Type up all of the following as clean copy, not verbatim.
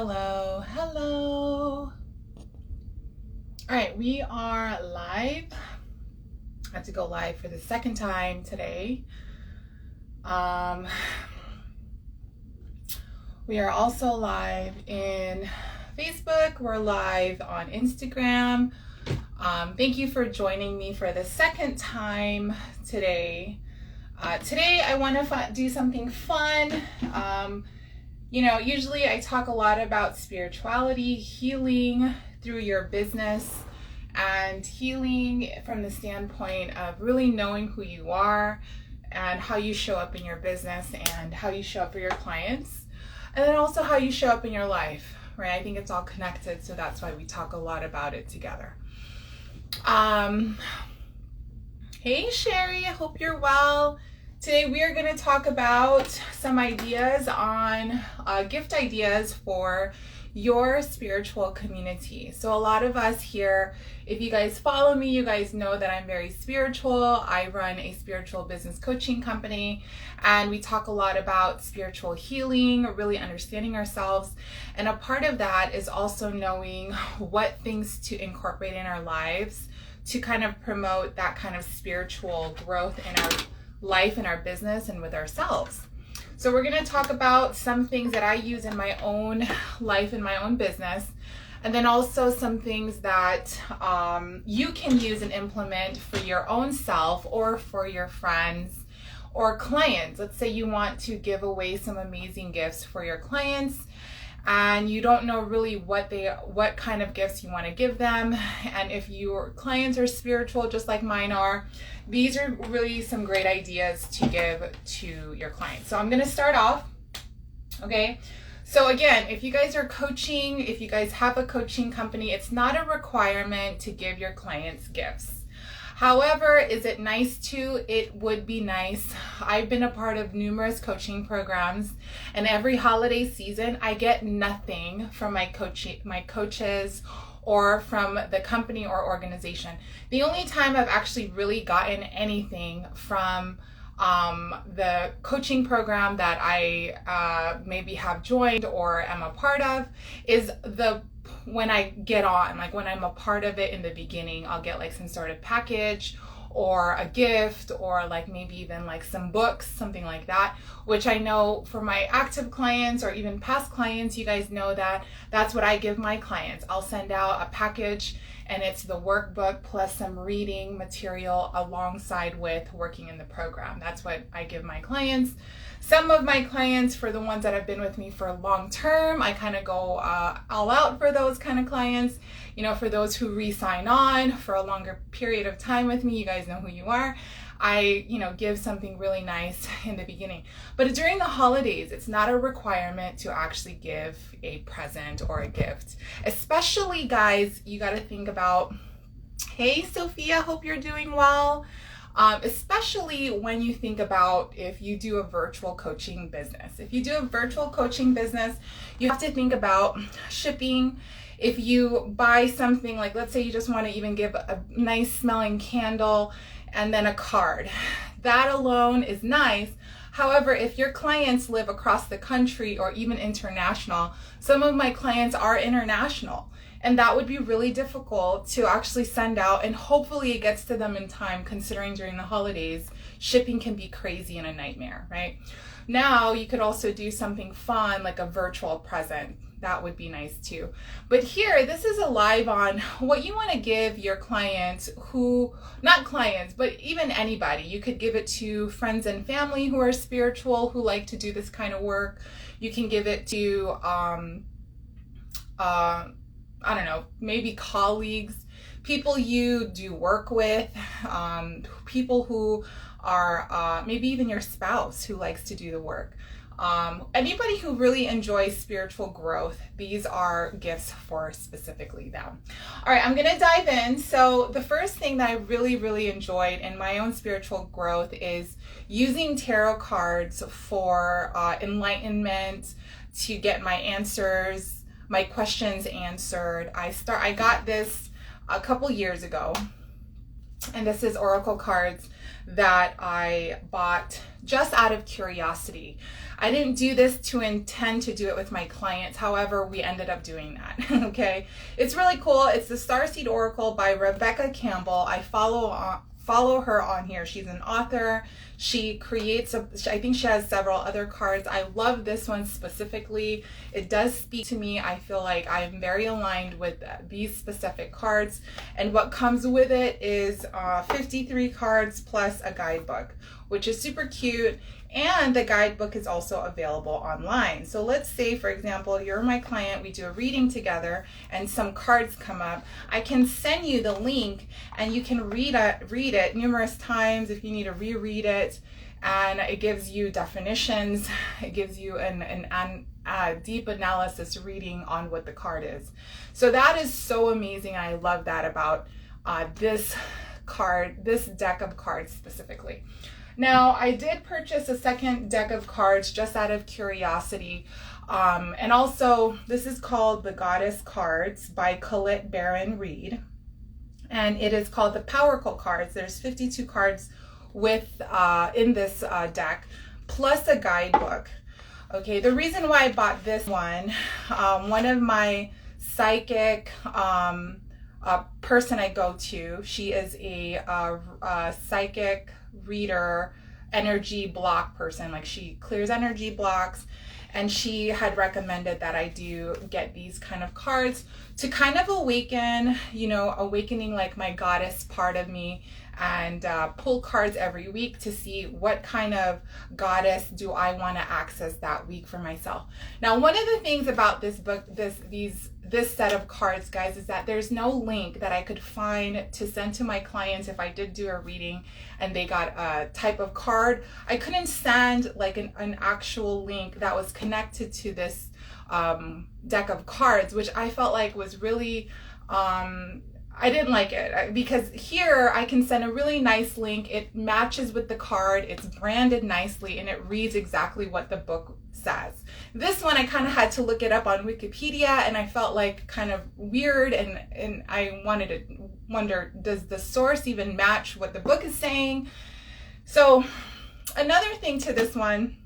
Hello. All right, we are live. I have to go live for the second time today. We are also live in Facebook. We're live on Instagram. Thank you for joining me for the second time today. Today I want to do something fun. Usually I talk a lot about spirituality, healing through your business, and healing from the standpoint of really knowing who you are and how you show up in your business and how you show up for your clients, and then also how you show up in your life, right? I think it's all connected, so that's why we talk a lot about it together. Hey Sherry, I hope you're well. Today we are going to talk about some ideas on gift ideas for your spiritual community. So a lot of us here, if you guys follow me, you guys know that I'm very spiritual. I run a spiritual business coaching company, and we talk a lot about spiritual healing, really understanding ourselves. And a part of that is also knowing what things to incorporate in our lives to kind of promote that kind of spiritual growth in our life, in our business, and with ourselves. So we're going to talk about some things that I use in my own life, in my own business, and then also some things that you can use and implement for your own self or for your friends or clients. Let's say you want to give away some amazing gifts for your clients, and you don't know really what kind of gifts you want to give them. And if your clients are spiritual, just like mine are, these are really some great ideas to give to your clients. So I'm going to start off. Okay. So again, if you guys are coaching, if you guys have a coaching company, it's not a requirement to give your clients gifts. However, is it nice to? It would be nice. I've been a part of numerous coaching programs, and every holiday season, I get nothing from my coaches or from the company or organization. The only time I've actually really gotten anything from the coaching program that I maybe have joined or am a part of is when I get on, like when I'm a part of it in the beginning, I'll get like some sort of package or a gift, or like maybe even like some books, something like that, which I know for my active clients or even past clients, you guys know that that's what I give my clients. I'll send out a package, and it's the workbook plus some reading material alongside with working in the program. That's what I give my clients. Some of my clients, for the ones that have been with me for long term, I kind of go all out for those kind of clients. For those who re-sign on for a longer period of time with me, you guys know who you are. I, give something really nice in the beginning. But during the holidays, it's not a requirement to actually give a present or a gift. Especially, guys, you got to think about, hey, Sophia, hope you're doing well. Especially when you think about if you do a virtual coaching business. If you do a virtual coaching business, you have to think about shipping. If you buy something, like let's say you just want to even give a nice smelling candle and then a card, that alone is nice. However, if your clients live across the country or even international, some of my clients are international, and that would be really difficult to actually send out, and hopefully it gets to them in time, considering during the holidays, shipping can be crazy and a nightmare, right? Now, you could also do something fun like a virtual present. That would be nice too. But here, this is a live on what you want to give your clients not clients, but even anybody. You could give it to friends and family who are spiritual, who like to do this kind of work. You can give it to, I don't know, maybe colleagues, people you do work with, people who are maybe even your spouse who likes to do the work. Anybody who really enjoys spiritual growth, these are gifts for specifically them. All right, I'm going to dive in. So the first thing that I really, really enjoyed in my own spiritual growth is using tarot cards for enlightenment, to get my answers, my questions answered. I got this a couple years ago. And this is Oracle cards that I bought just out of curiosity. I didn't do this to intend to do it with my clients. However, we ended up doing that. Okay. It's really cool. It's the Starseed Oracle by Rebecca Campbell. I follow her on here. She's an author. She creates I think she has several other cards. I love this one specifically. It does speak to me. I feel like I'm very aligned with these specific cards. And what comes with it is 53 cards plus a guidebook, which is super cute. And the guidebook is also available online. So let's say, for example, you're my client, we do a reading together and some cards come up. I can send you the link and you can read it numerous times if you need to reread it. And it gives you definitions. It gives you a deep analysis reading on what the card is. So that is so amazing. I love that about this deck of cards specifically. Now, I did purchase a second deck of cards just out of curiosity. And also, this is called the Goddess Cards by Colette Baron Reed. And it is called the Powerful cards. There's 52 cards in this deck, plus a guidebook. Okay, the reason why I bought this one of my psychic person I go to, she is a psychic reader, energy block person. Like, she clears energy blocks, and she had recommended that I do get these kind of cards to kind of awakening like my goddess part of me, and pull cards every week to see what kind of goddess do I want to access that week for myself. Now, one of the things about this book, this set of cards, guys, is that there's no link that I could find to send to my clients if I did do a reading and they got a type of card. I couldn't send like an actual link that was connected to this deck of cards, which I felt like was really I didn't like it, because here I can send a really nice link. It matches with the card, it's branded nicely, and it reads exactly what the book says. This one I kind of had to look it up on Wikipedia, and I felt like kind of weird, and I wanted to wonder, does the source even match what the book is saying? So another thing to this one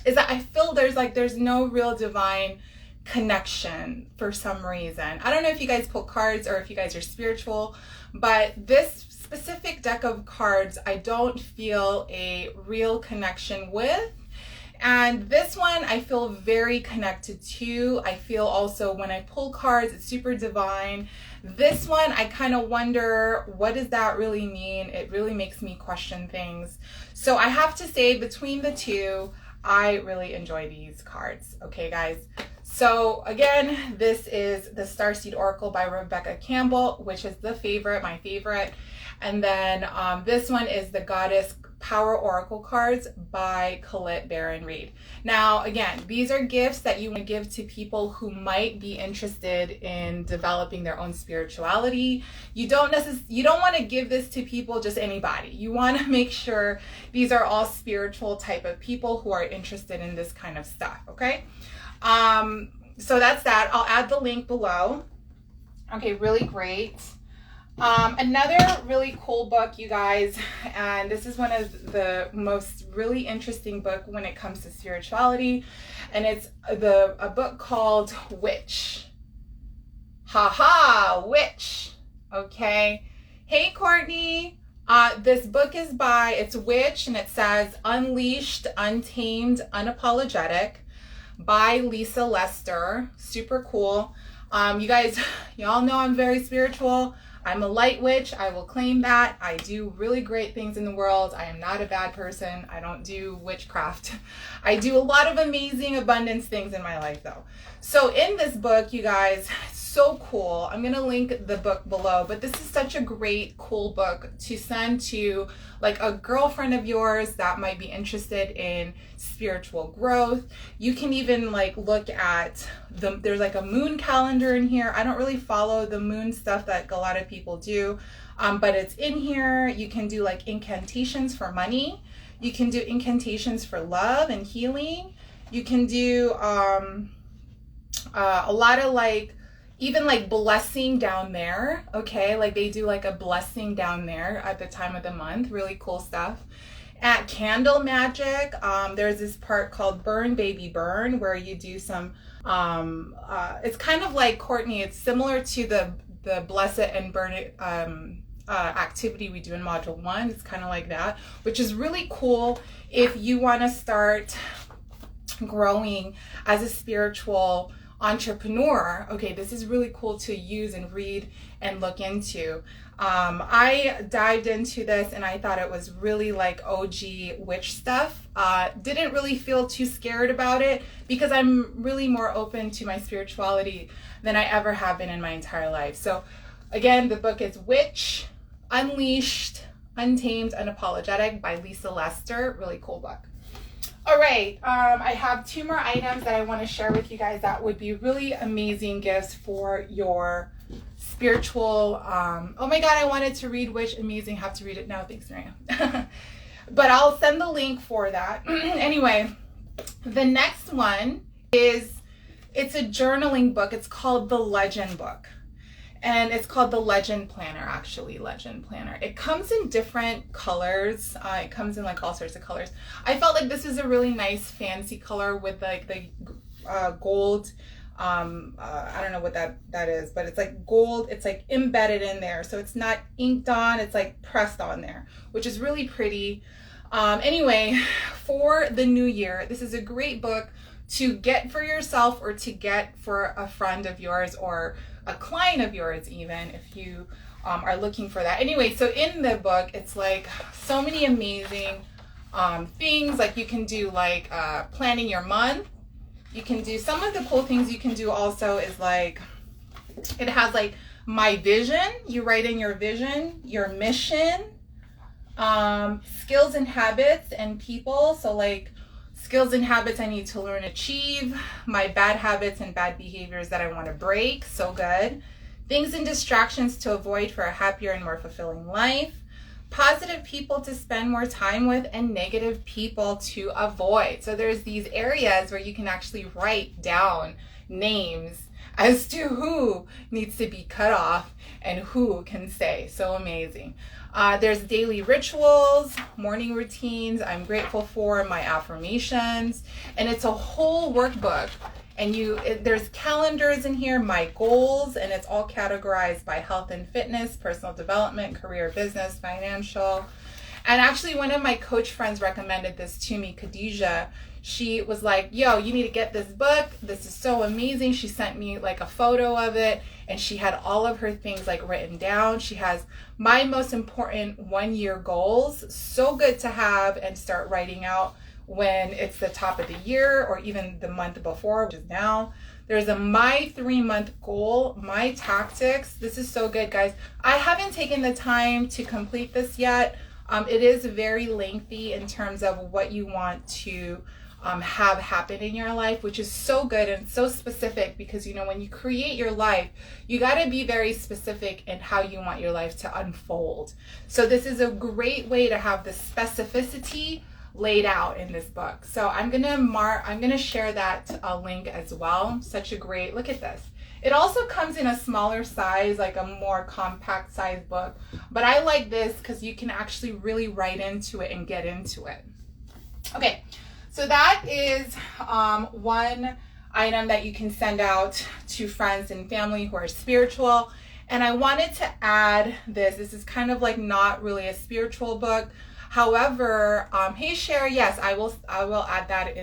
is that I feel there's no real divine connection for some reason. I don't know if you guys pull cards or if you guys are spiritual, but this specific deck of cards I don't feel a real connection with. And this one I feel very connected to. I feel also when I pull cards, it's super divine. This one I kind of wonder, what does that really mean? It really makes me question things. So I have to say, between the two, I really enjoy these cards. Okay, guys. So again, this is the Starseed Oracle by Rebecca Campbell, which is my favorite. And then this one is the Goddess Power Oracle cards by Colette Baron Reed. Now, again, these are gifts that you want to give to people who might be interested in developing their own spirituality. You don't want to give this to people, just anybody. You want to make sure these are all spiritual type of people who are interested in this kind of stuff, okay? So that's that. I'll add the link below. Okay, really great. Another really cool book, you guys, and this is one of the most really interesting book when it comes to spirituality, and it's a book called Witch. Witch. Okay. Hey, Courtney. This book is it's Witch, and it says Unleashed, Untamed, Unapologetic by Lisa Lester. Super cool. You guys, y'all know I'm very spiritual. I'm a light witch. I will claim that. I do really great things in the world. I am not a bad person. I don't do witchcraft. I do a lot of amazing abundance things in my life, though. So in this book, you guys, so cool. I'm going to link the book below, but this is such a great, cool book to send to like a girlfriend of yours that might be interested in spiritual growth. You can even like look at there's like a moon calendar in here. I don't really follow the moon stuff that a lot of people do, but it's in here. You can do like incantations for money. You can do incantations for love and healing. You can do a lot of like even like blessing down there, okay? Like they do like a blessing down there at the time of the month. Really cool stuff. At Candle Magic, there's this part called Burn Baby Burn, where you do some, it's kind of like, Courtney, it's similar to the Bless It and Burn It activity we do in Module 1. It's kind of like that, which is really cool if you want to start growing as a spiritual entrepreneur. Okay, this is really cool to use and read and look into. I dived into this and I thought it was really like OG witch stuff. Didn't really feel too scared about it because I'm really more open to my spirituality than I ever have been in my entire life. So again, the book is Witch, Unleashed, Untamed, Unapologetic by Lisa Lester. Really cool book. All right, I have 2 more items that I want to share with you guys that would be really amazing gifts for your spiritual, oh my God, I wanted to read Witch, amazing, have to read it now, thanks Maria. But I'll send the link for that. Anyway, the next one is, it's a journaling book. It's called The Legend Book. And it's called the Legend Planner, actually, Legend Planner. It comes in different colors. It comes in like all sorts of colors. I felt like this is a really nice fancy color with like the gold. I don't know what that is, but it's like gold. It's like embedded in there. So it's not inked on, it's like pressed on there, which is really pretty. Anyway, for the new year, this is a great book to get for yourself or to get for a friend of yours or a client of yours, even if you are looking for that. Anyway, so in the book, it's like so many amazing things. Like you can do like planning your month. You can do some of the cool things you can do also is like, it has like my vision. You write in your vision, your mission, skills and habits and people. So like skills and habits I need to learn, achieve, my bad habits and bad behaviors that I want to break. So good. Things and distractions to avoid for a happier and more fulfilling life. Positive people to spend more time with and negative people to avoid. So there's these areas where you can actually write down names as to who needs to be cut off and who can stay. So amazing. There's daily rituals, morning routines, I'm grateful for, my affirmations, and it's a whole workbook. And there's calendars in here, my goals, and it's all categorized by health and fitness, personal development, career, business, financial. And actually one of my coach friends recommended this to me, Khadijah. She was like, yo, you need to get this book. This is so amazing. She sent me like a photo of it and she had all of her things like written down. She has my most important 1-year goals. So good to have and start writing out when it's the top of the year or even the month before, which is now. There's a my 3-month goal, my tactics. This is so good, guys. I haven't taken the time to complete this yet. It is very lengthy in terms of what you want to have happen in your life, which is so good and so specific because, you know, when you create your life, you got to be very specific in how you want your life to unfold. So this is a great way to have the specificity laid out in this book. So I'm gonna share that link as well. Such a great, look at this. It also comes in a smaller size, like a more compact size book, but I like this because you can actually really write into it and get into it. Okay, so that is one item that you can send out to friends and family who are spiritual. And I wanted to add this. This is kind of like not really a spiritual book. However, hey Sherry, yes, I will add that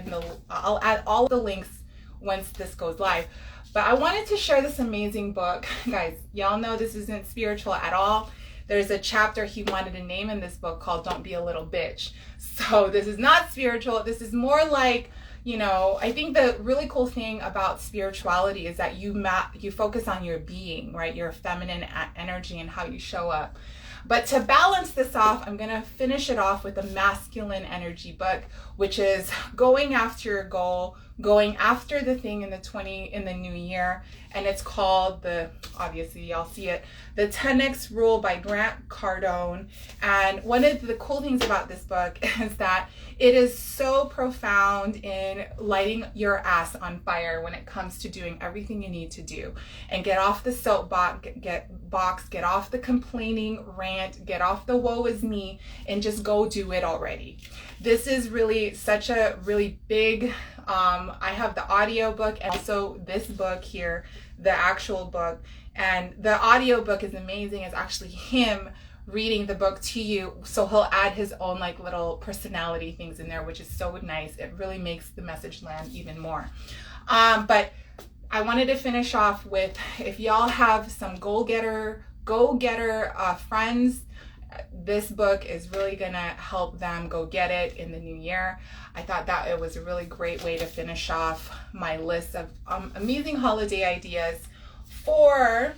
I'll add all the links once this goes live. But I wanted to share this amazing book. Guys, y'all know this isn't spiritual at all. There's a chapter he wanted to name in this book called Don't Be a Little Bitch. So this is not spiritual. This is more like, you know, I think the really cool thing about spirituality is that you focus on your being, right? Your feminine energy and how you show up. But to balance this off, I'm going to finish it off with a masculine energy book, which is going after your goal, going after the thing in the new year. And it's called obviously y'all see it, the 10X Rule by Grant Cardone. And one of the cool things about this book is that it is so profound in lighting your ass on fire when it comes to doing everything you need to do, and get off the soapbox, get off the complaining rant, get off the woe is me, and just go do it already. This is really such a really big, I have the audio book and also this book here, the actual book. And the audio book is amazing. It's actually him reading the book to you, so he'll add his own like little personality things in there, which is so nice. It really makes the message land even more. But I wanted to finish off with, if y'all have some go-getter friends, this book is really gonna help them go get it in the new year. I thought that it was a really great way to finish off my list of amazing holiday ideas for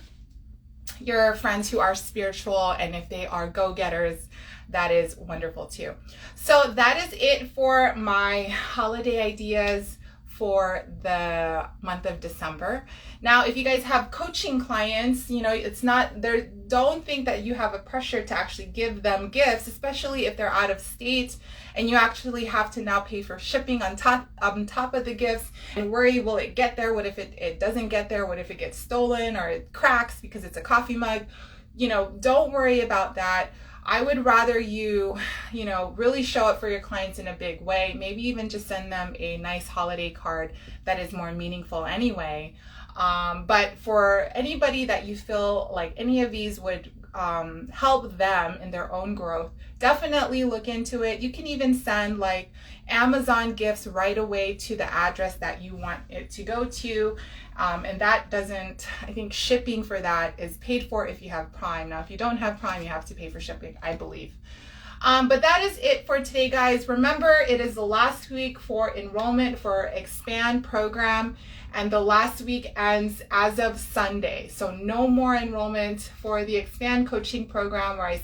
your friends who are spiritual, and if they are go-getters, that is wonderful too. So that is it for my holiday ideas for the month of December. Now, if you guys have coaching clients, it's not there. Don't think that you have a pressure to actually give them gifts, especially if they're out of state and you actually have to now pay for shipping on top of the gifts and worry, will it get there? What if it doesn't get there? What if it gets stolen or it cracks because it's a coffee mug? Don't worry about that. I would rather you really show up for your clients in a big way. Maybe even just send them a nice holiday card that is more meaningful anyway. But for anybody that you feel like any of these would help them in their own growth, definitely look into it. You can even send like Amazon gifts right away to the address that you want it to go to. And that doesn't, I think shipping for that is paid for if you have Prime. Now, if you don't have Prime, you have to pay for shipping, I believe. But that is it for today, guys. Remember, it is the last week for enrollment for Expand program, and the last week ends as of Sunday. So no more enrollment for the Expand coaching program, where I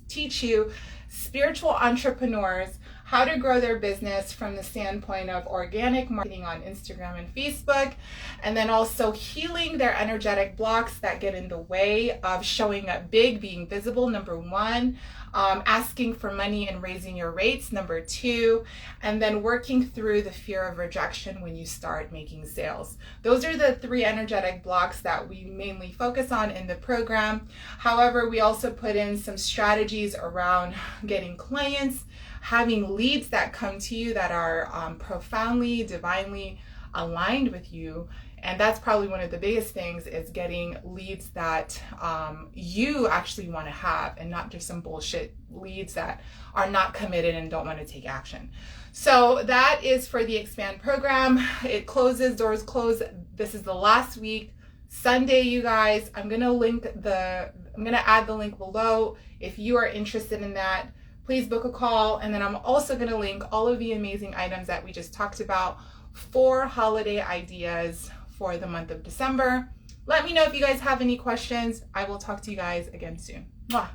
teach you spiritual entrepreneurs how to grow their business from the standpoint of organic marketing on Instagram and Facebook, and then also healing their energetic blocks that get in the way of showing up big, being visible, number one, asking for money and raising your rates, number two, and then working through the fear of rejection when you start making sales. Those are the three energetic blocks that we mainly focus on in the program. However, we also put in some strategies around getting clients, having leads that come to you that are profoundly, divinely aligned with you. And that's probably one of the biggest things, is getting leads that you actually want to have, and not just some bullshit leads that are not committed and don't want to take action. So that is for the Expand program. It closes, doors close. This is the last week, Sunday, you guys. I'm gonna add the link below if you are interested in that. Please book a call, and then I'm also going to link all of the amazing items that we just talked about for holiday ideas for the month of December. Let me know if you guys have any questions. I will talk to you guys again soon. Mwah.